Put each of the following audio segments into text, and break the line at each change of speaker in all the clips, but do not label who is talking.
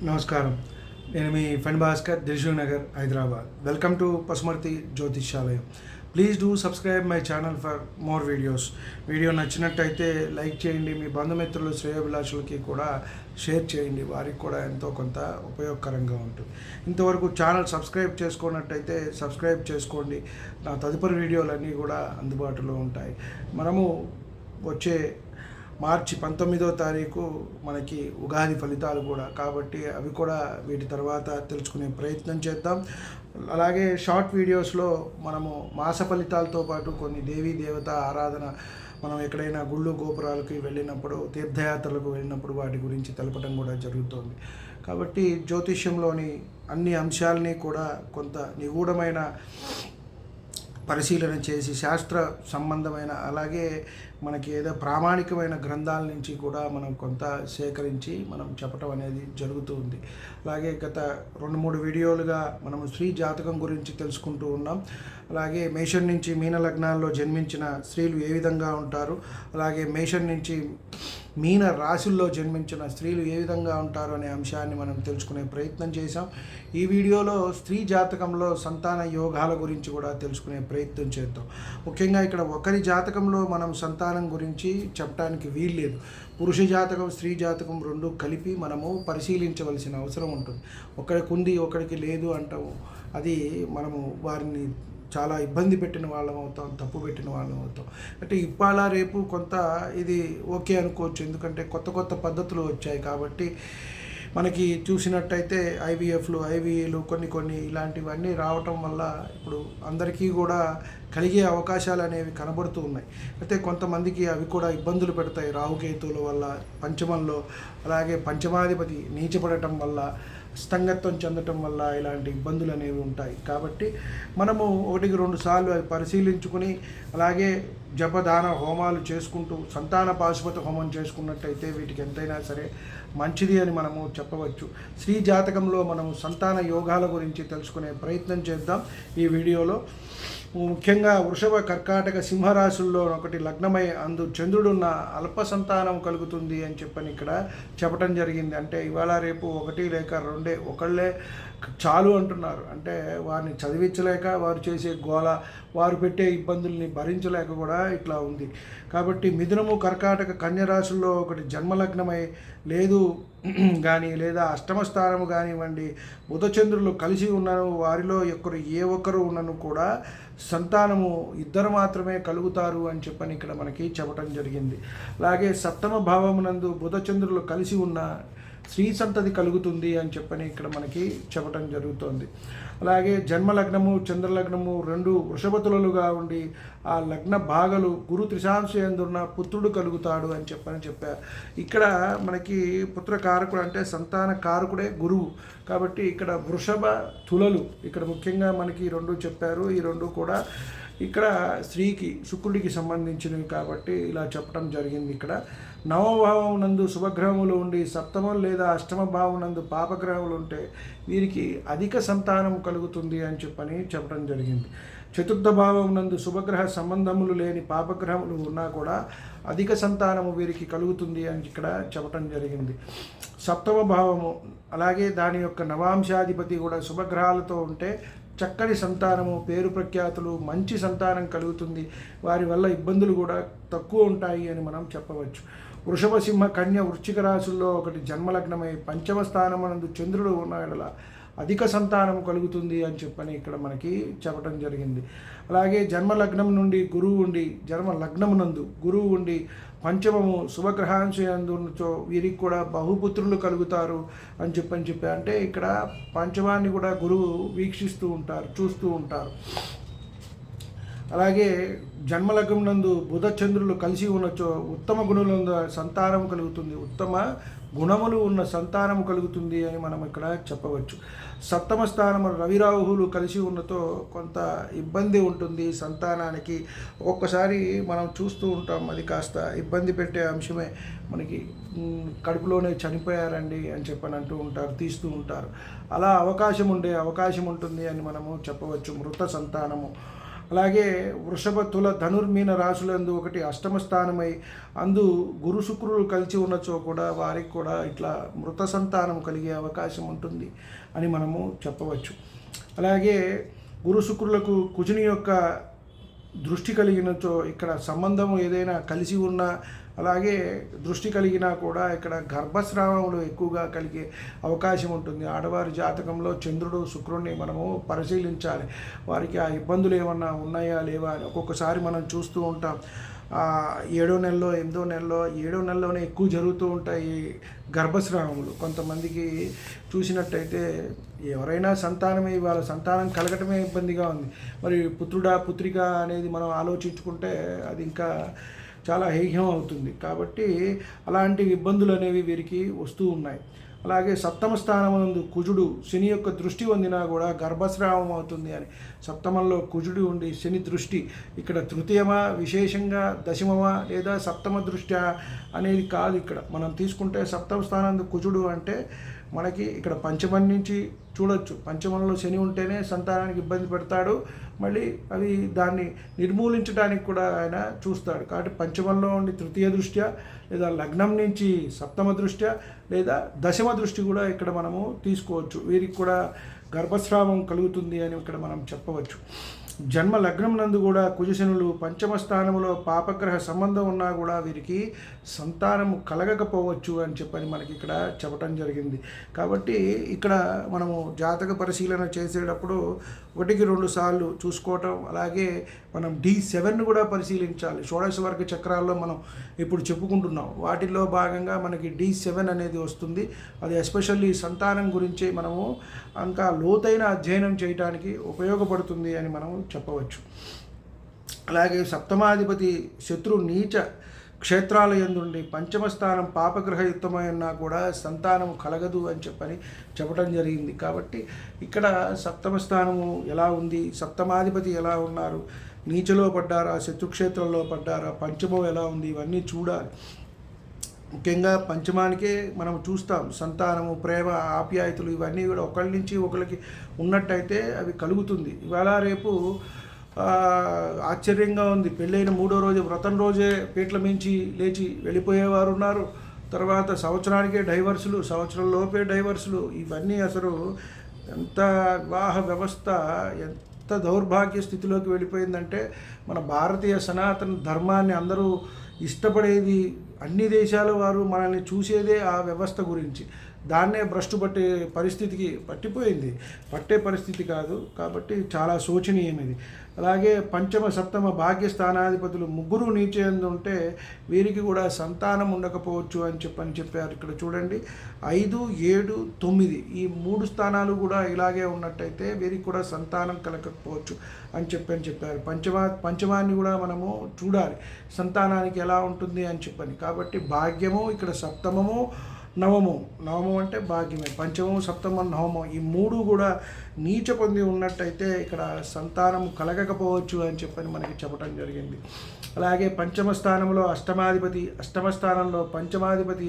నమస్కారం. నేను మీ ఫణి భాస్కర్, దిల్‌సుఖ్ నగర్, హైదరాబాద్. వెల్కమ్ టు పసుమర్తి జ్యోతిష్యాలయం. Please do subscribe my channel for more videos. Video నచ్చినట్టయితే లైక్ చేయండి. మీ బంధుమిత్రులు, శ్రేయోభిలాషులకి కూడా షేర్ చేయండి. వారికి కూడా ఎంతో కొంత ఉపయోగకరంగా ఉంటుంది. ఇంతవరకు ఛానల్ సబ్స్క్రైబ్ చేసుకున్నట్టయితే సబ్స్క్రైబ్ చేసుకోండి. నా తదుపరి వీడియోలన్నీ కూడా అందుబాటులో ఉంటాయి. మనము వచ్చే మార్చి 19వ తారీఖు మనకి ఉగాది ఫలితాలు కూడా, కాబట్టి అవి కూడా వీటి తర్వాత తెలుసుకునే ప్రయత్నం చేద్దాం. అలాగే షార్ట్ వీడియోస్లో మనము మాస ఫలితాలతో పాటు కొన్ని దేవీ దేవత ఆరాధన, మనం ఎక్కడైనా గుళ్ళు గోపురాలకి వెళ్ళినప్పుడు, తీర్థయాత్రలకు వెళ్ళినప్పుడు వాటి గురించి తెలపడం కూడా జరుగుతుంది. కాబట్టి జ్యోతిష్యంలోని అన్ని అంశాలని కూడా కొంత నిగూఢమైన పరిశీలన చేసి, శాస్త్ర సంబంధమైన అలాగే మనకి ఏదో ప్రామాణికమైన గ్రంథాల నుంచి కూడా మనం కొంత సేకరించి మనం చెప్పటం అనేది జరుగుతూ ఉంది. అలాగే గత 2-3 వీడియోలుగా మనం స్త్రీ జాతకం గురించి తెలుసుకుంటూ ఉన్నాం. అలాగే మేషం నుంచి మీన లగ్నాల్లో జన్మించిన స్త్రీలు ఏ విధంగా ఉంటారు, అలాగే మేషం నుంచి మీన రాశుల్లో జన్మించిన స్త్రీలు ఏ విధంగా ఉంటారు అనే అంశాన్ని మనం తెలుసుకునే ప్రయత్నం చేశాం. ఈ వీడియోలో స్త్రీ జాతకంలో సంతాన యోగాల గురించి కూడా తెలుసుకునే ప్రయత్నం చేద్దాం. ముఖ్యంగా ఇక్కడ ఒకరి జాతకంలో మనం సంతానం గురించి చెప్పడానికి వీల్లేదు. పురుష జాతకం, స్త్రీ జాతకం రెండు కలిపి మనము పరిశీలించవలసిన అవసరం ఉంటుంది. ఒకరికి ఉంది, ఒకరికి లేదు అంటాము. అది మనము వారిని చాలా ఇబ్బంది పెట్టిన వాళ్ళం అవుతాం, తప్పు పెట్టిన వాళ్ళం అవుతాం. అంటే ఇవాళ రేపు కొంత ఇది ఓకే అనుకోవచ్చు, ఎందుకంటే కొత్త కొత్త పద్ధతులు వచ్చాయి. కాబట్టి మనకి చూసినట్టయితే ఐవీఎఫ్లు, ఐవీఏలు కొన్ని ఇలాంటివన్నీ రావటం వల్ల ఇప్పుడు అందరికీ కూడా కలిగే అవకాశాలు అనేవి కనబడుతూ ఉన్నాయి. అయితే కొంతమందికి అవి కూడా ఇబ్బందులు పెడతాయి. రాహుకేతువుల వల్ల పంచమంలో, అలాగే పంచమాధిపతి నీచపడటం వల్ల, స్తంగత్వం చెందటం వల్ల ఇలాంటి ఇబ్బందులు అనేవి ఉంటాయి. కాబట్టి మనము 1-2 సార్లు అవి పరిశీలించుకుని, అలాగే జపదాన హోమాలు చేసుకుంటూ సంతాన పాశుపత హోమం చేసుకున్నట్టయితే వీటికి ఎంతైనా సరే మంచిది అని మనము చెప్పవచ్చు. స్త్రీ జాతకంలో మనము సంతాన యోగాల గురించి తెలుసుకునే ప్రయత్నం చేద్దాం ఈ వీడియోలో. ముఖ్యంగా వృషభ, కర్కాటక, సింహరాశుల్లో ఒకటి లగ్నమై అందు చంద్రుడున్న అల్ప సంతానం కలుగుతుంది అని చెప్పని ఇక్కడ చెప్పడం జరిగింది. అంటే ఇవాళ రేపు 1 లేక 2 ఒకళ్ళే చాలు అంటున్నారు. అంటే వారిని చదివించలేక, వారు చేసే గోల, వారు పెట్టే ఇబ్బందుల్ని భరించలేక కూడా ఇట్లా ఉంది. కాబట్టి మిథునము, కర్కాటక, కన్య రాశుల్లో ఒకటి జన్మలగ్నమై లేదు కానీ, లేదా అష్టమ స్థానము కానివ్వండి, బుధచంద్రులు కలిసి ఉన్నను, వారిలో ఏ ఒక్కరు ఉన్నను కూడా సంతానము 2 మాత్రమే కలుగుతారు అని చెప్పని ఇక్కడ మనకి చెప్పడం జరిగింది. అలాగే సప్తమ భావమునందు బుధచంద్రులు కలిసి ఉన్న స్త్రీ సంతతి కలుగుతుంది అని చెప్పని ఇక్కడ మనకి చెప్పడం జరుగుతోంది. అలాగే జన్మలగ్నము, చంద్రలగ్నము 2 వృషభతులుగా ఉండి ఆ లగ్న భాగాలు గురు త్రిశాంశ యందున్న పుత్రుడు కలుగుతాడు అని చెప్పారు. ఇక్కడ మనకి పుత్రకారకుడు అంటే సంతాన కారకుడే గురువు. కాబట్టి ఇక్కడ వృషభ తులలు ఇక్కడ ముఖ్యంగా మనకి 2 చెప్పారు. ఈ 2 కూడా ఇక్కడ స్త్రీకి, శుక్రుడికి సంబంధించినవి కాబట్టి ఇలా చెప్పడం జరిగింది. ఇక్కడ నవభావం నందు శుభగ్రహములు ఉండి సప్తమం లేదా అష్టమ భావం నందు పాపగ్రహములు ఉంటే వీరికి అధిక సంతానం కలుగుతుంది అని చెప్పడం జరిగింది. చతుర్థ భావం నందు శుభగ్రహ సంబంధములు లేని పాపగ్రహములు ఉన్నా కూడా అధిక సంతానము వీరికి కలుగుతుంది అని ఇక్కడ చెప్పడం జరిగింది. సప్తమ భావము అలాగే దాని యొక్క నవాంశాధిపతి కూడా శుభగ్రహాలతో ఉంటే చక్కని సంతానము, పేరు ప్రఖ్యాతులు, మంచి సంతానం కలుగుతుంది. వారి వల్ల ఇబ్బందులు కూడా తక్కువ ఉంటాయి అని మనం చెప్పవచ్చు. వృషభ, సింహ, కన్య, వృశ్చిక రాశుల్లో ఒకటి జన్మలగ్నమై పంచమ స్థానమునందు చంద్రుడు ఉన్న అధిక సంతానం కలుగుతుంది అని చెప్పని ఇక్కడ మనకి చెప్పడం జరిగింది. అలాగే జన్మలగ్నం నుండి గురువు ఉండి, జన్మలగ్నమునందు గురువు ఉండి పంచమము శుభగ్రహాంశయందుతో వీరికి కూడా బహుపుత్రులు కలుగుతారు అని చెప్పి అంటే ఇక్కడ పంచమాన్ని కూడా గురువు వీక్షిస్తూ ఉంటారు, చూస్తూ ఉంటారు. అలాగే జన్మలగ్నం నందు బుధ చంద్రులు కలిసి ఉన్నచో ఉత్తమ గుణముల సంతానం కలుగుతుంది, ఉత్తమ గుణములు ఉన్న సంతానం కలుగుతుంది అని మనం ఇక్కడ చెప్పవచ్చు. సప్తమ స్థానము రవిరాహులు కలిసి ఉన్నతో కొంత ఇబ్బంది ఉంటుంది సంతానానికి. ఒక్కొక్కసారి మనం చూస్తూ ఉంటాం, అది కాస్త ఇబ్బంది పెట్టే అంశమే. మనకి కడుపులోనే చనిపోయారండి అని చెప్పని అంటూ ఉంటారు, తీస్తూ ఉంటారు. అలా అవకాశం ఉంటుంది అని మనము చెప్పవచ్చు. మృత సంతానము అలాగే వృషభ తుల ధనుర్మీన రాశులందు ఒకటి అష్టమ స్థానమై అందు గురు శుక్రులు కలిసి ఉన్నచో కూడా వారికి కూడా ఇట్లా మృత సంతానం కలిగే అవకాశం ఉంటుంది అని మనము చెప్పవచ్చు. అలాగే గురు శుక్రులకు కుజుని యొక్క దృష్టి కలిగినచో ఇక్కడ సంబంధం ఏదైనా కలిసి ఉన్న అలాగే దృష్టి కలిగినా కూడా ఇక్కడ గర్భస్రావములు ఎక్కువగా కలిగే అవకాశం ఉంటుంది. ఆడవారి జాతకంలో చంద్రుడు శుక్రుడిని మనము పరిశీలించాలి. వారికి ఆ ఇబ్బందులు ఏమన్నా ఉన్నాయా లేవా అని ఒక్కొక్కసారి మనం చూస్తూ ఉంటాం. 7వ నెలలో 8వ నెలలో 7వ నెలలోనే ఎక్కువ జరుగుతూ ఉంటాయి గర్భస్రావములు. కొంతమందికి చూసినట్టయితే ఎవరైనా సంతానమే వాళ్ళ సంతానం కలగటమే ఇబ్బందిగా ఉంది. మరి పుత్రుడా పుత్రిక అనేది మనం ఆలోచించుకుంటే అది ఇంకా చాలా హేహ్యం అవుతుంది. కాబట్టి అలాంటి ఇబ్బందులు అనేవి వీరికి వస్తూ ఉన్నాయి. అలాగే సప్తమ స్థానమునందు కుజుడు శని యొక్క దృష్టి పొందినా కూడా గర్భస్రావం అవుతుంది అని. సప్తమంలో కుజుడు ఉండి శని దృష్టి ఇక్కడ తృతీయమా విశేషంగా దశమమా లేదా సప్తమ దృష్ట్యా అనేది కాదు. ఇక్కడ మనం తీసుకుంటే సప్తమ స్థానంలో కుజుడు అంటే మనకి ఇక్కడ పంచమం నుంచి చూడొచ్చు. పంచమంలో శని ఉంటేనే సంతానానికి ఇబ్బంది పెడతాడు, మళ్ళీ అది దాన్ని నిర్మూలించడానికి కూడా ఆయన చూస్తాడు. కాబట్టి పంచమంలో ఉండి తృతీయ దృష్ట్యా లేదా లగ్నం నుంచి సప్తమ దృష్ట్యా లేదా దశమ దృష్టి కూడా ఇక్కడ మనము తీసుకోవచ్చు. వీరికి కూడా గర్భస్రావం కలుగుతుంది అని ఇక్కడ మనం చెప్పవచ్చు. జన్మ లగ్నం నందు కూడా కుజశనులు పంచమ స్థానంలో పాపగ్రహ సంబంధం ఉన్నా కూడా వీరికి సంతానము కలగకపోవచ్చు అని చెప్పని మనకి ఇక్కడ చెప్పటం జరిగింది. కాబట్టి ఇక్కడ మనము జాతక పరిశీలన చేసేటప్పుడు 1-2 సార్లు చూసుకోవటం, అలాగే మనం D7 కూడా పరిశీలించాలి. షోడశ వర్గ చక్రాల్లో మనం ఇప్పుడు చెప్పుకుంటున్నాం. వాటిల్లో భాగంగా మనకి D7 అనేది వస్తుంది. అది ఎస్పెషల్లీ సంతానం గురించి మనము ఇంకా లోతైన అధ్యయనం చేయడానికి ఉపయోగపడుతుంది అని మనం చెప్పవచ్చు. అలాగే సప్తమాధిపతి శత్రు నీచ క్షేత్రాల యందుండి పంచమ స్థానం పాపగ్రహయుక్తమైనా కూడా సంతానం కలగదు అని చెప్పడం జరిగింది. కాబట్టి ఇక్కడ సప్తమ స్థానము ఎలా ఉంది, సప్తమాధిపతి ఎలా ఉన్నారు, నీచలో పడ్డారా, శత్రుక్షేత్రంలో పడ్డారా, పంచమం ఎలా ఉంది, ఇవన్నీ చూడాలి. ముఖ్యంగా పంచమానికే మనం చూస్తాం. సంతానము, ప్రేమ, ఆప్యాయతలు ఇవన్నీ కూడా ఒకళ్ళ నుంచి ఒకరికి ఉన్నట్టయితే అవి కలుగుతుంది. ఇవాళ రేపు ఆశ్చర్యంగా ఉంది. పెళ్ళైన 3వ రోజు వ్రతం రోజే పీటల మించి లేచి వెళ్ళిపోయేవారు ఉన్నారు. తర్వాత సంవత్సరానికే డైవర్సులు, సంవత్సరం లోపే డైవర్సులు. ఇవన్నీ అసలు ఎంత వివాహ వ్యవస్థ ఎంత దౌర్భాగ్య స్థితిలోకి వెళ్ళిపోయిందంటే, మన భారతీయ సనాతన ధర్మాన్ని అందరూ ఇష్టపడేది, అన్ని దేశాల వారు మనల్ని చూసేదే ఆ వ్యవస్థ గురించి. దాన్నే భ్రష్టు పట్టే పరిస్థితికి పట్టే పరిస్థితి కాదు. కాబట్టి చాలా శోచనీయం ఇది. అలాగే పంచమ సప్తమ భాగ్యస్థానాధిపతులు ముగ్గురు నీచేందు ఉంటే వీరికి కూడా సంతానం ఉండకపోవచ్చు అని చెప్పారు. ఇక్కడ చూడండి 5, 7, 9 ఈ 3 స్థానాలు కూడా ఇలాగే ఉన్నట్టయితే వీరికి కూడా సంతానం కలగకపోవచ్చు అని చెప్పారు. పంచమాన్ని కూడా మనము చూడాలి సంతానానికి ఎలా ఉంటుంది అని చెప్పని. కాబట్టి భాగ్యము ఇక్కడ సప్తమము, నవము అంటే భాగ్యమే, పంచమం, సప్తమం, నవమం ఈ 3 కూడా నీచ పొంది ఉన్నట్టయితే ఇక్కడ సంతానం కలగకపోవచ్చు అని చెప్పని మనకి చెప్పడం జరిగింది. అలాగే పంచమ స్థానంలో అష్టమ స్థానంలో పంచమాధిపతి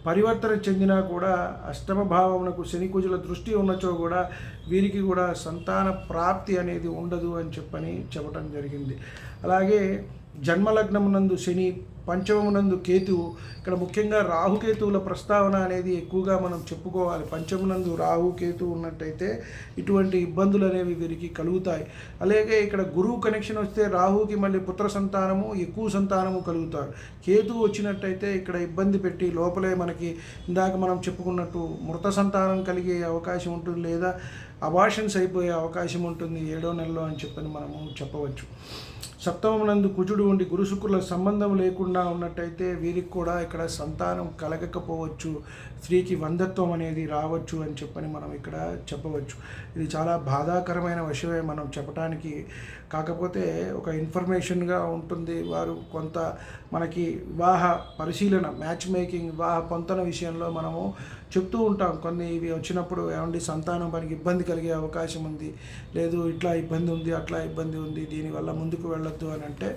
పరివర్తన చెందినా కూడా అష్టమ భావమునకు శని కుజుల దృష్టి ఉన్నచో కూడా వీరికి కూడా సంతాన ప్రాప్తి అనేది ఉండదు అని చెప్పడం జరిగింది. అలాగే జన్మలగ్నమునందు శని, పంచమమునందు కేతువు. ఇక్కడ ముఖ్యంగా రాహుకేతువుల ప్రస్తావన అనేది ఎక్కువగా మనం చెప్పుకోవాలి. పంచమనందు రాహు కేతువు ఉన్నట్టయితే ఇటువంటి ఇబ్బందులు అనేవి వీరికి కలుగుతాయి. అలాగే ఇక్కడ గురువు కనెక్షన్ వస్తే రాహుకి మళ్ళీ పుత్ర సంతానము, ఎక్కువ సంతానము కలుగుతారు. కేతువు వచ్చినట్టయితే ఇక్కడ ఇబ్బంది పెట్టి లోపలే మనకి ఇందాక మనం చెప్పుకున్నట్టు మృత సంతానం కలిగే అవకాశం ఉంటుంది, లేదా అబార్షన్స్ అయిపోయే అవకాశం ఉంటుంది 7వ నెలలో అని మనము చెప్పవచ్చు. సప్తమనందు కుజుడు ఉండి గురు శుక్రుల సంబంధం లేకుండా ఉన్నట్టయితే వీరికి కూడా ఇక్కడ సంతానం కలగకపోవచ్చు, స్త్రీకి వంధత్వం అనేది రావచ్చు అని మనం ఇక్కడ చెప్పవచ్చు. ఇది చాలా బాధాకరమైన విషయమే మనం చెప్పడానికి. కాకపోతే ఒక ఇన్ఫర్మేషన్గా ఉంటుంది. వారు కొంత మనకి వివాహ పరిశీలన, మ్యాచ్ మేకింగ్, వివాహ పొంతన విషయంలో మనము చెప్తూ ఉంటాం. కొన్ని ఇవి వచ్చినప్పుడు ఏమండి సంతానం పనికి ఇబ్బంది కలిగే అవకాశం ఉంది, లేదు ఇట్లా ఇబ్బంది ఉంది, అట్లా ఇబ్బంది ఉంది, దీనివల్ల ముందుకు వెళ్ళొద్దు అని అంటే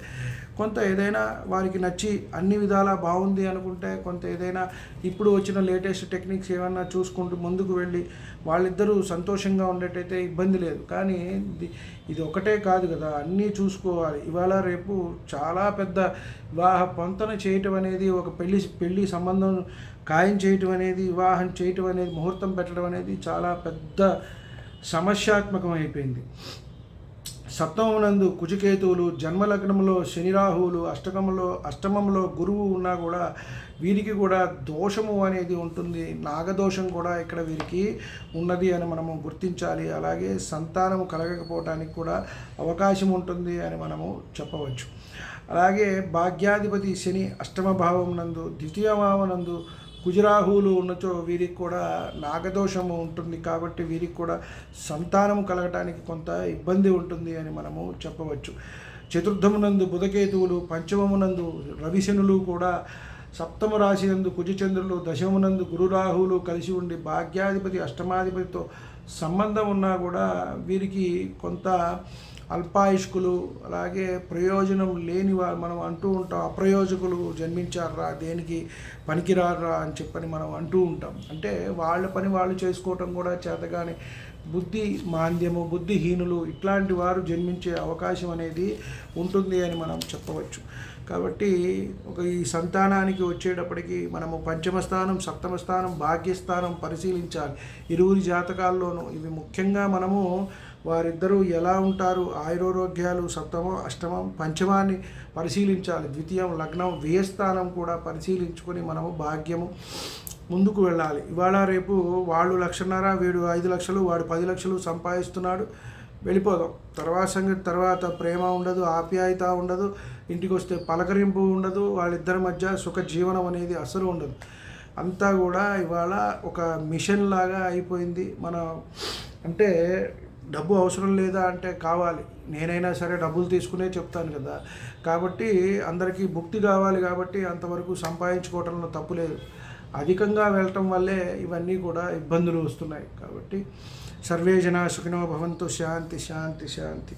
కొంత ఏదైనా వారికి నచ్చి అన్ని విధాలా బాగుంది అనుకుంటే, కొంత ఏదైనా ఇప్పుడు వచ్చిన లేటెస్ట్ టెక్నిక్స్ ఏమన్నా చూసుకుంటూ ముందుకు వెళ్ళి వాళ్ళిద్దరూ సంతోషంగా ఉండేటైతే ఇబ్బంది లేదు. కానీ ఇది ఒకటే కాదు కదా, కదా, అన్నీ చూసుకోవాలి. ఇవాళ రేపు చాలా పెద్ద వివాహ పొంతన చేయటం అనేది, ఒక పెళ్ళి సంబంధం ఖాయం చేయటం అనేది, వివాహం చేయటం అనేది, ముహూర్తం పెట్టడం అనేది చాలా పెద్ద సమస్యాత్మకం అయిపోయింది. సప్తమమునందు కుజకేతువులు, జన్మలగ్నంలో శని రాహువులు, అష్టమంలో గురువు ఉన్నా కూడా వీరికి కూడా దోషము అనేది ఉంటుంది. నాగదోషం కూడా ఇక్కడ వీరికి ఉన్నది అని మనము గుర్తించాలి. అలాగే సంతానము కలగకపోవటానికి కూడా అవకాశం ఉంటుంది అని మనము చెప్పవచ్చు. అలాగే భాగ్యాధిపతి శని అష్టమ భావం నందు, ద్వితీయ భావనందు కుజరాహువులు ఉన్నచో వీరికి కూడా నాగదోషము ఉంటుంది. కాబట్టి వీరికి కూడా సంతానం కలగటానికి కొంత ఇబ్బంది ఉంటుంది అని మనము చెప్పవచ్చు. చతుర్థమునందు బుధకేతువులు, పంచమమునందు రవిశనులు కూడా, సప్తమ రాశి నందు కుజచంద్రులు, దశమమునందు గురురాహువులు కలిసి ఉండి భాగ్యాధిపతి అష్టమాధిపతితో సంబంధం ఉన్నా కూడా వీరికి కొంత అల్పాయుష్కులు, అలాగే ప్రయోజనం లేని మనం అంటూ ఉంటాం. అప్రయోజకులు జన్మించారా, దేనికి పనికిరారా అని చెప్పని మనం అంటూ ఉంటాం. అంటే వాళ్ళ పని వాళ్ళు చేసుకోవటం కూడా చేతగాని బుద్ధి మాంద్యము, బుద్ధిహీనులు ఇట్లాంటి వారు జన్మించే అవకాశం అనేది ఉంటుంది అని మనం చెప్పవచ్చు. కాబట్టి ఈ సంతానానికి వచ్చేటప్పటికి మనము పంచమ స్థానం, సప్తమ స్థానం, భాగ్యస్థానం పరిశీలించాలి ఇరువురి జాతకాల్లోనూ. ఇవి ముఖ్యంగా మనము వారిద్దరూ ఎలా ఉంటారు, ఆయురారోగ్యాలు, సప్తమం, అష్టమం, పంచమాన్ని పరిశీలించాలి. ద్వితీయం లగ్నం, వ్యయస్థానం కూడా పరిశీలించుకొని మనము భాగ్యము ముందుకు వెళ్ళాలి. ఇవాళ రేపు వాళ్ళు 1,50,000, వీడు 5 లక్షలు, వాడు 10 లక్షలు సంపాదిస్తున్నాడు, వెళ్ళిపోదాం. తర్వాత ప్రేమ ఉండదు, ఆప్యాయత ఉండదు, ఇంటికి వస్తే పలకరింపు ఉండదు, వాళ్ళిద్దరి మధ్య సుఖ జీవనం అనేది అసలు ఉండదు. అంతా కూడా ఇవాళ ఒక మిషన్ లాగా అయిపోయింది. అంటే డబ్బు అవసరం లేదా అంటే కావాలి, నేనైనా సరే డబ్బులు తీసుకునే చెప్తాను కదా. కాబట్టి అందరికీ భుక్తి కావాలి, కాబట్టి అంతవరకు సంపాదించుకోవటంలో తప్పు లేదు. అధికంగా వెళ్ళటం వల్లే ఇవన్నీ కూడా ఇబ్బందులు వస్తున్నాయి. కాబట్టి సర్వే జనా సుఖినో భవంతు. శాంతి శాంతి శాంతి.